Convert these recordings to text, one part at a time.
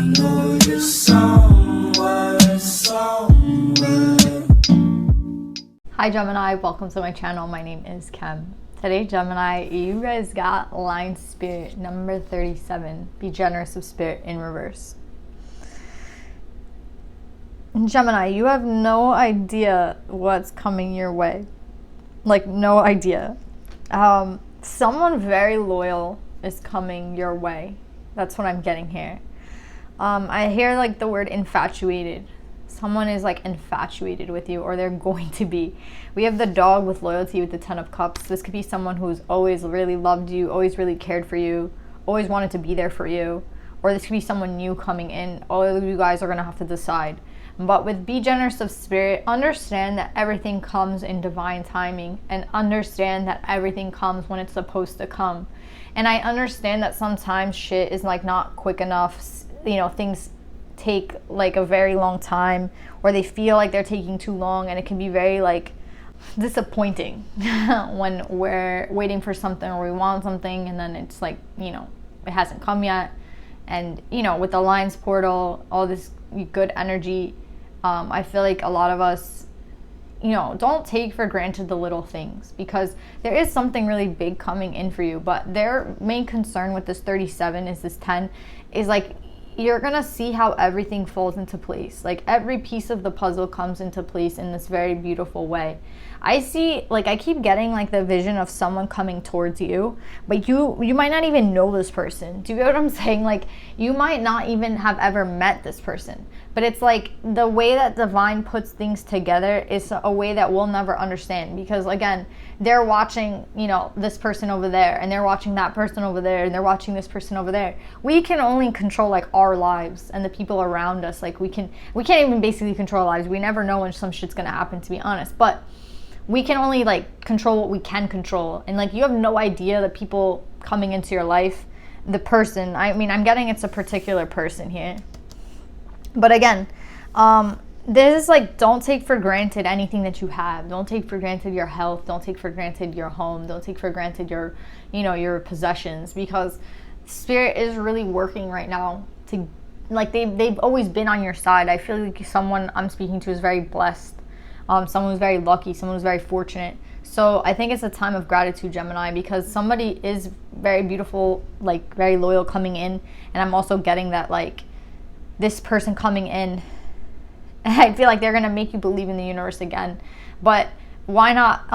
know you're somewhere, somewhere. Hi Gemini, welcome to my channel. My name is Kem. Today, Gemini, you guys got line spirit number 37. Be generous of spirit in reverse. Gemini, you have no idea what's coming your way. Like, no idea. Someone very loyal is coming your way. That's what I'm getting here. I hear like the word infatuated. Someone is like infatuated with you, or they're going to be. We have the dog with loyalty with the 10 of cups. This could be someone who's always really loved you, always really cared for you, always wanted to be there for you. Or this could be someone new coming in. All of you guys are going to have to decide. But with be generous of spirit, understand that everything comes in divine timing, and understand that everything comes when it's supposed to come. And I understand that sometimes shit is like not quick enough. You know, things take like a very long time, or they feel like they're taking too long, and it can be very like disappointing when we're waiting for something or we want something and then it's like, you know, it hasn't come yet. And you know, with the Alliance portal, all this good energy, I feel like a lot of us, you know, don't take for granted the little things, because there is something really big coming in for you. But their main concern with this 37 is this 10 is like, you're gonna see how everything falls into place. Like every piece of the puzzle comes into place in this very beautiful way. I see, like, I keep getting like the vision of someone coming towards you, but you might not even know this person. Do you get what I'm saying? Like, you might not even have ever met this person, but it's like the way that divine puts things together is a way that we'll never understand, because again, they're watching, you know, this person over there, and they're watching that person over there, and they're watching this person over there. We can only control like our lives and the people around us. Like we can't even basically control our lives. We never know when some shit's gonna happen, to be honest, but we can only like control what we can control. And like, you have no idea the people coming into your life, the person, I mean, I'm getting it's a particular person here. But again, this is like, don't take for granted anything that you have. Don't take for granted your health. Don't take for granted your home. Don't take for granted your, you know, your possessions, because spirit is really working right now to, like, they've always been on your side. I feel like someone I'm speaking to is very blessed. Someone who's very lucky, someone who's very fortunate. So I think it's a time of gratitude, Gemini, because somebody is very beautiful, like very loyal coming in. And I'm also getting that like this person coming in, I feel like they're going to make you believe in the universe again. But why not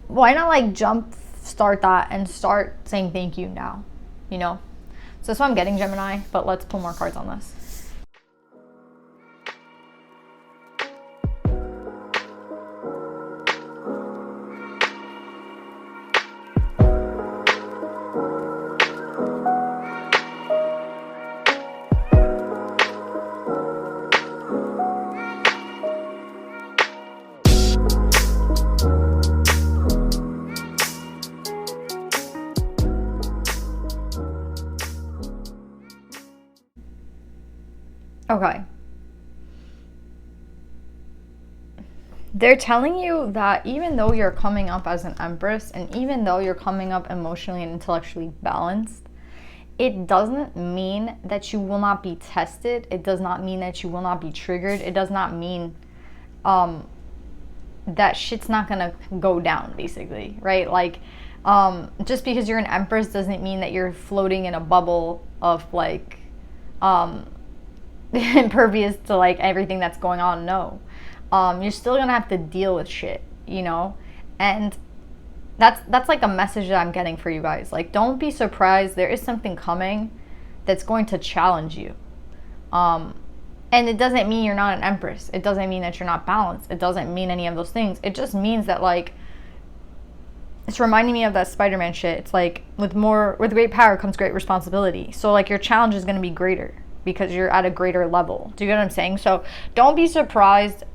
like jump start that and start saying thank you now, you know? So that's what I'm getting, Gemini, but let's pull more cards on this. Okay. They're telling you that even though you're coming up as an Empress, and even though you're coming up emotionally and intellectually balanced, it doesn't mean that you will not be tested. It does not mean that you will not be triggered. It does not mean that shit's not gonna go down, basically, right? Like, just because you're an Empress doesn't mean that you're floating in a bubble of like impervious to like everything that's going on. No, you're still gonna have to deal with shit, you know. And that's like a message that I'm getting for you guys. Like, don't be surprised. There is something coming that's going to challenge you, and it doesn't mean you're not an Empress. It doesn't mean that you're not balanced. It doesn't mean any of those things. It just means that, like, it's reminding me of that Spider-Man shit. It's like, with great power comes great responsibility. So like, your challenge is going to be greater because you're at a greater level. Do you get what I'm saying? So don't be surprised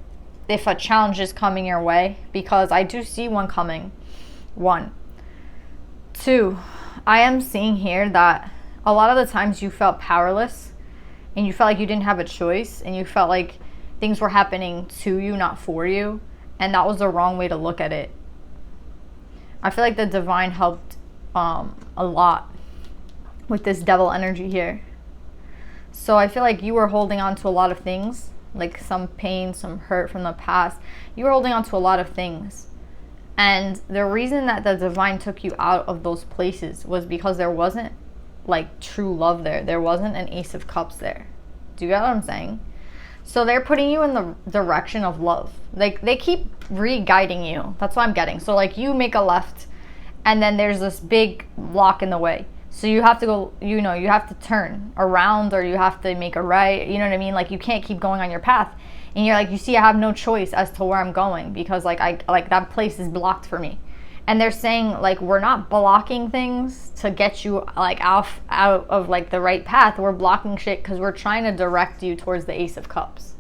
if a challenge is coming your way, because I do see one coming. 1. 2, I am seeing here that a lot of the times you felt powerless and you felt like you didn't have a choice, and you felt like things were happening to you, not for you, and that was the wrong way to look at it. I feel like the divine helped a lot with this devil energy here. So I feel like you were holding on to a lot of things, like some pain, some hurt from the past. You were holding on to a lot of things. And the reason that the divine took you out of those places was because there wasn't like true love there. There wasn't an Ace of Cups there. Do you get what I'm saying? So they're putting you in the direction of love. Like they keep re-guiding you. That's what I'm getting. So like you make a left and then there's this big block in the way. So you have to go, you know, you have to turn around or you have to make a right. You know what I mean? Like you can't keep going on your path. And you're like, you see, I have no choice as to where I'm going because like that place is blocked for me. And they're saying like, we're not blocking things to get you like out of like the right path. We're blocking shit because we're trying to direct you towards the Ace of Cups.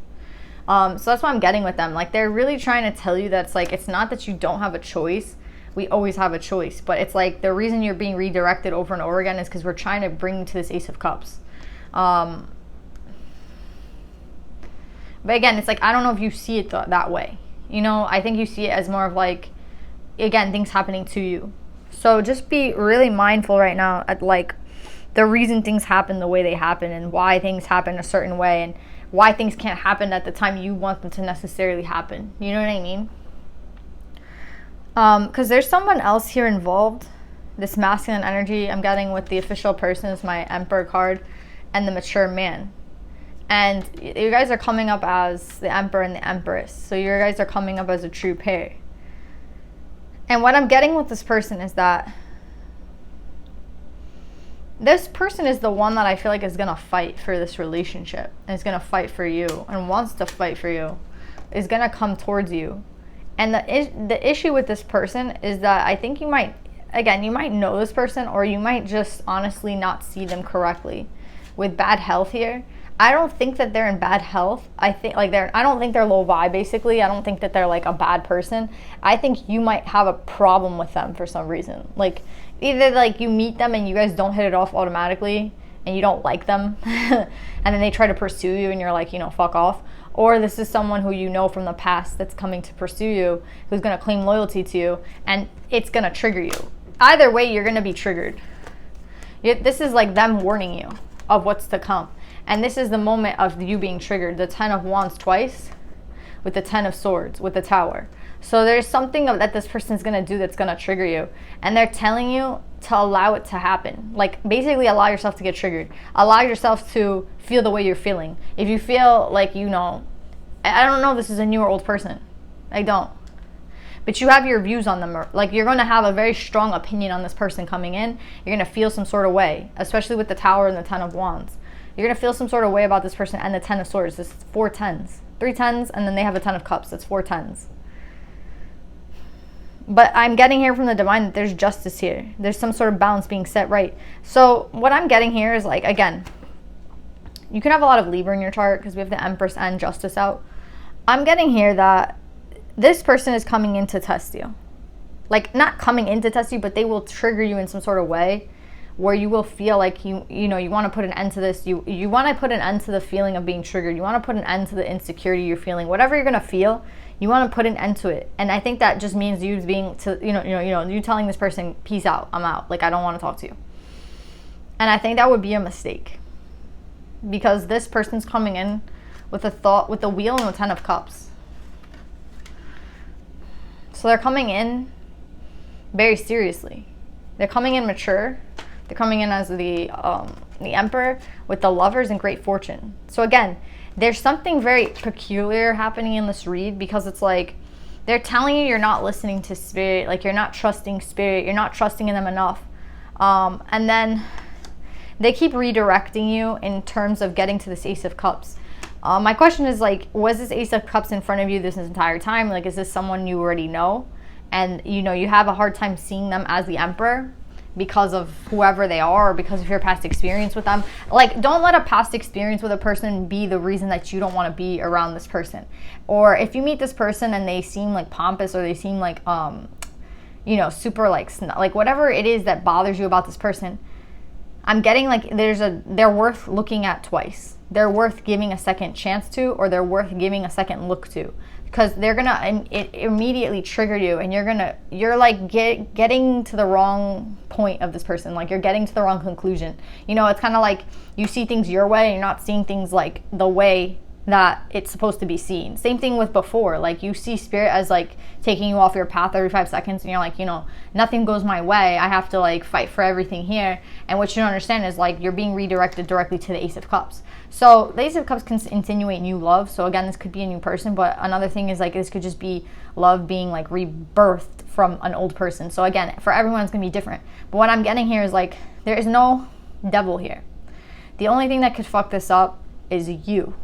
So that's what I'm getting with them. Like they're really trying to tell you that it's like, it's not that you don't have a choice. We always have a choice, but it's like the reason you're being redirected over and over again is because we're trying to bring you to this Ace of Cups. But again, it's like, I don't know if you see it that way. You know, I think you see it as more of like, again, things happening to you. So just be really mindful right now at like the reason things happen the way they happen and why things happen a certain way and why things can't happen at the time you want them to necessarily happen. You know what I mean? Because there's someone else here involved. This masculine energy I'm getting with the official person is my Emperor card and the mature man. And you guys are coming up as the Emperor and the Empress. So you guys are coming up as a true pair. And what I'm getting with this person is that this person is the one that I feel like is going to fight for this relationship. And is going to fight for you and wants to fight for you. Is going to come towards you. And the issue with this person is that I think you might know this person or you might just honestly not see them correctly. With bad health here, I don't think that they're in bad health. I don't think they're low vibe, basically. I don't think that they're like a bad person. I think you might have a problem with them for some reason. Like either like you meet them and you guys don't hit it off automatically and you don't like them and then they try to pursue you and you're like, you know, fuck off. Or this is someone who you know from the past that's coming to pursue you, who's going to claim loyalty to you, and it's going to trigger you. Either way, you're going to be triggered. This is like them warning you of what's to come. And this is the moment of you being triggered. The 10 of Wands twice with the 10 of Swords with the Tower. So there's something that this person's going to do that's going to trigger you. And they're telling you to allow it to happen. Like basically allow yourself to get triggered. Allow yourself to feel the way you're feeling. If you feel like, you know, I don't know if this is a new or old person. I don't. But you have your views on them. Like you're going to have a very strong opinion on this person coming in. You're going to feel some sort of way, especially with the Tower and the 10 of Wands. You're going to feel some sort of way about this person and the 10 of Swords. This is 4 10s. 3 10s and then they have a 10 of Cups. That's 4 10s. But I'm getting here from the divine that there's justice here. There's some sort of balance being set right. So what I'm getting here is like, again, you can have a lot of Libra in your chart because we have the Empress and Justice out. I'm getting here that this person is coming in to test you. Like not coming in to test you, but they will trigger you in some sort of way where you will feel like you want to put an end to this. You want to put an end to the feeling of being triggered. You want to put an end to the insecurity you're feeling. Whatever you're going to feel, you want to put an end to it. And I think that just means you being to, you telling this person, peace out, I'm out. Like, I don't want to talk to you. And I think that would be a mistake. Because this person's coming in with a thought, with the Wheel and the 10 of Cups. So they're coming in very seriously. They're coming in mature. They're coming in as the Emperor with the Lovers and Great Fortune. So again, there's something very peculiar happening in this read because it's like they're telling you you're not listening to Spirit, like you're not trusting Spirit, you're not trusting in them enough. And then they keep redirecting you in terms of getting to this Ace of Cups. My question is like, was this Ace of Cups in front of you this entire time? Like, is this someone you already know? And, you have a hard time seeing them as the Emperor because of whoever they are or because of your past experience with them. Like, don't let a past experience with a person be the reason that you don't want to be around this person. Or if you meet this person and they seem like pompous or they seem like, super like whatever it is that bothers you about this person, I'm getting like they're worth looking at twice. They're worth giving a second chance to, or they're worth giving a second look to. because they're gonna it immediately trigger you, and you're like getting to the wrong point of this person. Like you're getting to the wrong conclusion. You know, it's kind of like you see things your way and you're not seeing things like the way that it's supposed to be seen. Same thing with before. Like you see spirit as like taking you off your path every 5 seconds, and you're like, you know, nothing goes my way. I have to like fight for everything here. And what you don't understand is like you're being redirected directly to the Ace of Cups. So the Ace of Cups can insinuate new love. So again, this could be a new person, but another thing is like this could just be love being like rebirthed from an old person. So again, for everyone it's gonna be different. But what I'm getting here is like there is no devil here. The only thing that could fuck this up is you.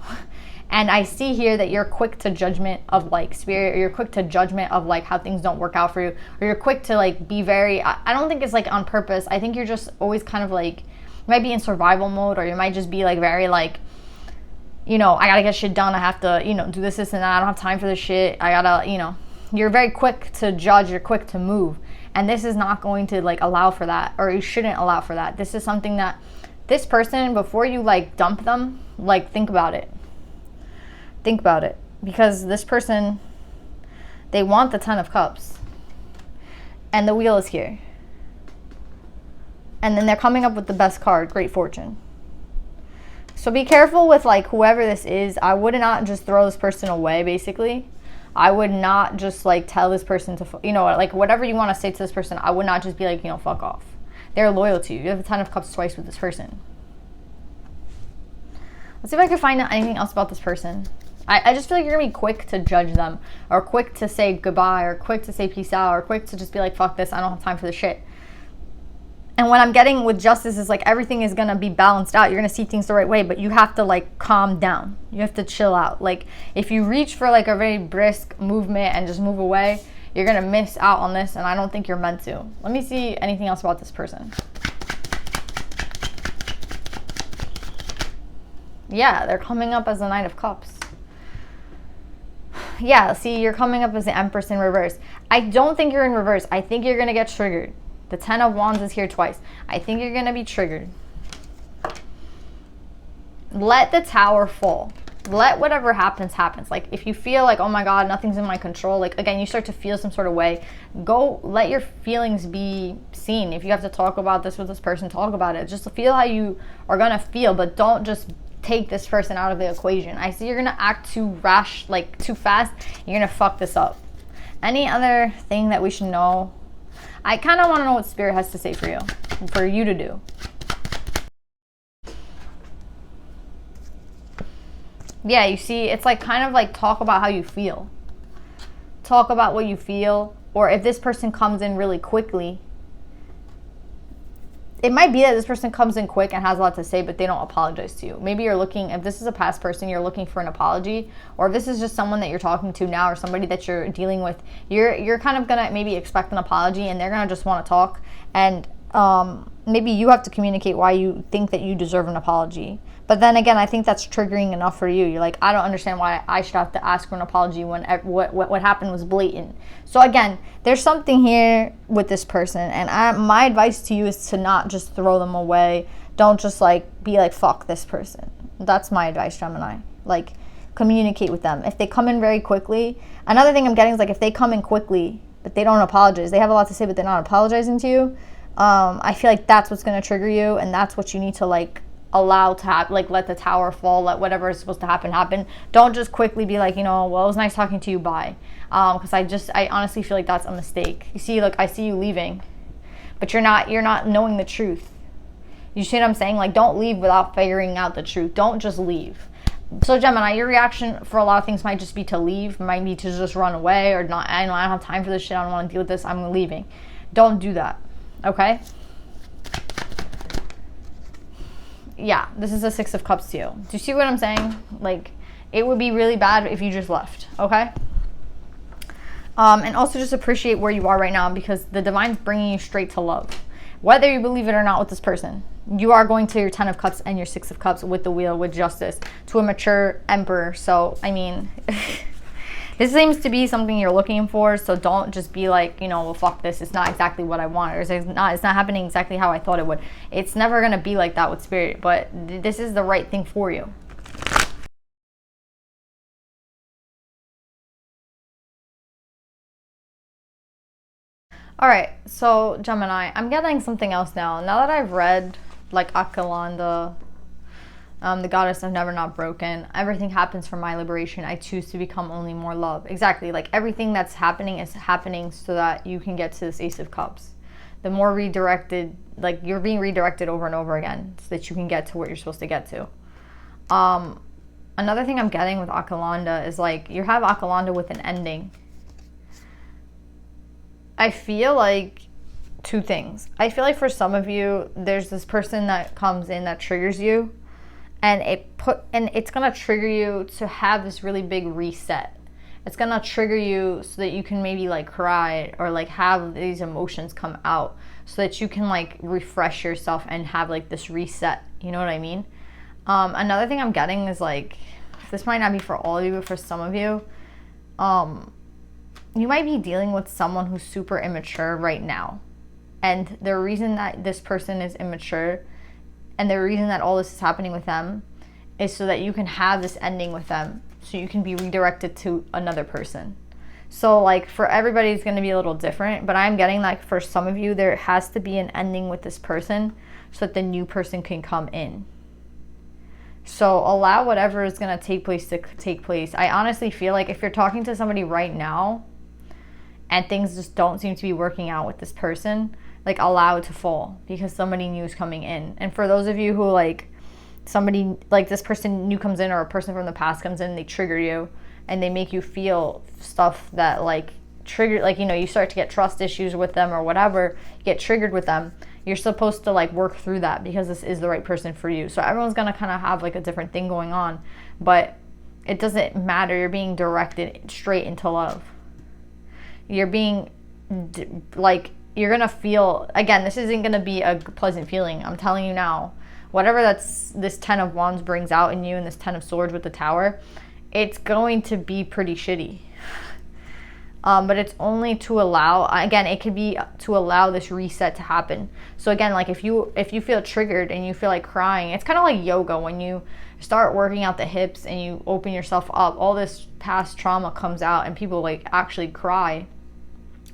And I see here that you're quick to judgment of like spirit, or you're quick to judgment of like how things don't work out for you, or you're quick to like be very, I don't think it's like on purpose. I think you're just always kind of like, you might be in survival mode, or you might just be like very like, you know, I gotta get shit done. I have to, you know, do this, and that. I don't have time for this shit. I gotta, you know, you're very quick to judge. You're quick to move. And this is not going to like allow for that, or you shouldn't allow for that. This is something that this person, before you like dump them, like think about it. Think about it, because this person, they want the 10 of Cups, and the Wheel is here, and then they're coming up with the best card, Great Fortune. So be careful with like whoever this is. I would not just throw this person away. Basically, I would not just like tell this person to, you know, like whatever you want to say to this person, I would not just be like, you know, fuck off. They're loyal to you. You have the 10 of Cups twice with this person. Let's see if I can find out anything else about this person. I just feel like you're going to be quick to judge them, or quick to say goodbye, or quick to say peace out, or quick to just be like, fuck this, I don't have time for this shit. And what I'm getting with Justice is like everything is going to be balanced out. You're going to see things the right way, but you have to like calm down. You have to chill out. Like if you reach for like a very brisk movement and just move away, you're going to miss out on this, and I don't think you're meant to. Let me see anything else about this person. Yeah, they're coming up as the Knight of Cups. Yeah, see, you're coming up as the Empress in reverse. I don't think you're in reverse. I think you're going to get triggered. The 10 of Wands is here twice. I think you're going to be triggered. Let the Tower fall. Let whatever happens, happens. Like, if you feel like, oh my God, nothing's in my control, like, again, you start to feel some sort of way, go let your feelings be seen. If you have to talk about this with this person, talk about it. Just feel how you are going to feel, but don't just take this person out of the equation. I see you're gonna act too rash, like too fast. You're gonna fuck this up. Any other thing that we should know? I kind of want to know what Spirit has to say for you to do. Yeah, you see, it's like kind of like talk about how you feel. Talk about what you feel, or if this person comes in really quickly, it might be that this person comes in quick and has a lot to say, but they don't apologize to you. Maybe you're looking, if this is a past person, you're looking for an apology, or if this is just someone that you're talking to now, or somebody that you're dealing with, you're kind of gonna maybe expect an apology, and they're gonna just want to talk, and maybe you have to communicate why you think that you deserve an apology. But then again, I think that's triggering enough for you. You're like, I don't understand why I should have to ask for an apology when what happened was blatant. So again, there's something here with this person, and my advice to you is to not just throw them away. Don't just like be like, fuck this person. That's my advice, Gemini. Like, communicate with them. If they come in very quickly, another thing I'm getting is like if they come in quickly but they don't apologize, they have a lot to say but they're not apologizing to you, I feel like that's what's going to trigger you, and that's what you need to like allow to happen. Like, let the Tower fall, let whatever is supposed to happen. Don't just quickly be like, you know, well, it was nice talking to you, bye. Because I honestly feel like that's a mistake. You see, like, I see you leaving, but you're not knowing the truth. You see what I'm saying? Like, don't leave without figuring out the truth. Don't just leave. So Gemini, your reaction for a lot of things might just be to leave, might be to just run away, or not, I don't have time for this shit, I don't want to deal with this, I'm leaving. Don't do that, okay? Yeah, this is a 6 of Cups to you. Do you see what I'm saying? Like, it would be really bad if you just left, okay? And also just appreciate where you are right now, because the Divine's bringing you straight to love. Whether you believe it or not with this person, you are going to your 10 of Cups and your 6 of Cups with the Wheel, with Justice, to a mature Emperor. So, I mean, this seems to be something you're looking for, so don't just be like, you know, well, fuck this, it's not exactly what I want, or it's not happening exactly how I thought it would. It's never going to be like that with Spirit, but this is the right thing for you. All right, so Gemini, I'm getting something else now. Now that I've read like Akalanda, the goddess of never not broken, everything happens for my liberation. I choose to become only more love. Exactly, like everything that's happening is happening so that you can get to this Ace of Cups. The more redirected, like you're being redirected over and over again so that you can get to what you're supposed to get to. Another thing I'm getting with Akalanda is like you have Akalanda with an ending. I feel like two things. I feel like for some of you, there's this person that comes in that triggers you, and it's gonna trigger you to have this really big reset. It's gonna trigger you so that you can maybe like cry or like have these emotions come out so that you can like refresh yourself and have like this reset. You know what I mean? Another thing I'm getting is like, this might not be for all of you, but for some of you, you might be dealing with someone who's super immature right now. And the reason that this person is immature and the reason that all this is happening with them is so that you can have this ending with them, so you can be redirected to another person. So like for everybody it's going to be a little different, but I'm getting like for some of you there has to be an ending with this person so that the new person can come in. So allow whatever is going to take place to take place. I honestly feel like if you're talking to somebody right now and things just don't seem to be working out with this person, like allow it to fall because somebody new is coming in. And for those of you who like somebody like this person new comes in or a person from the past comes in, they trigger you and they make you feel stuff that like trigger, like, you know, you start to get trust issues with them or whatever, you get triggered with them. You're supposed to like work through that because this is the right person for you. So everyone's gonna kind of have like a different thing going on, but it doesn't matter. You're being directed straight into love. You're being like, you're gonna feel, again, this isn't gonna be a pleasant feeling. I'm telling you now, whatever that's this 10 of Wands brings out in you and this 10 of Swords with the Tower, it's going to be pretty shitty. But it's only to allow, again, it could be to allow this reset to happen. So again, like if you feel triggered and you feel like crying, it's kind of like yoga. When you start working out the hips and you open yourself up, all this past trauma comes out and people like actually cry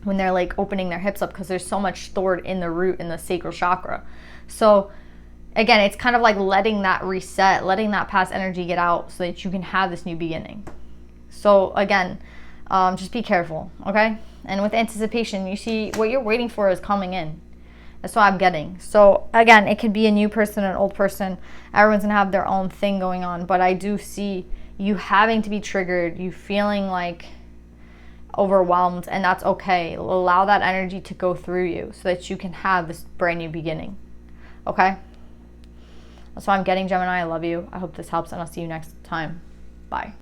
when they're like opening their hips up because there's so much stored in the root, in the sacral chakra. So again, it's kind of like letting that reset, letting that past energy get out so that you can have this new beginning. So again, just be careful, okay? And with anticipation, you see what you're waiting for is coming in. That's what I'm getting. So again, it could be a new person, an old person. Everyone's gonna have their own thing going on, but I do see you having to be triggered, you feeling like overwhelmed, and that's okay. Allow that energy to go through you so that you can have this brand new beginning, okay? That's what I'm getting, Gemini. I love you. I hope this helps, and I'll see you next time. Bye.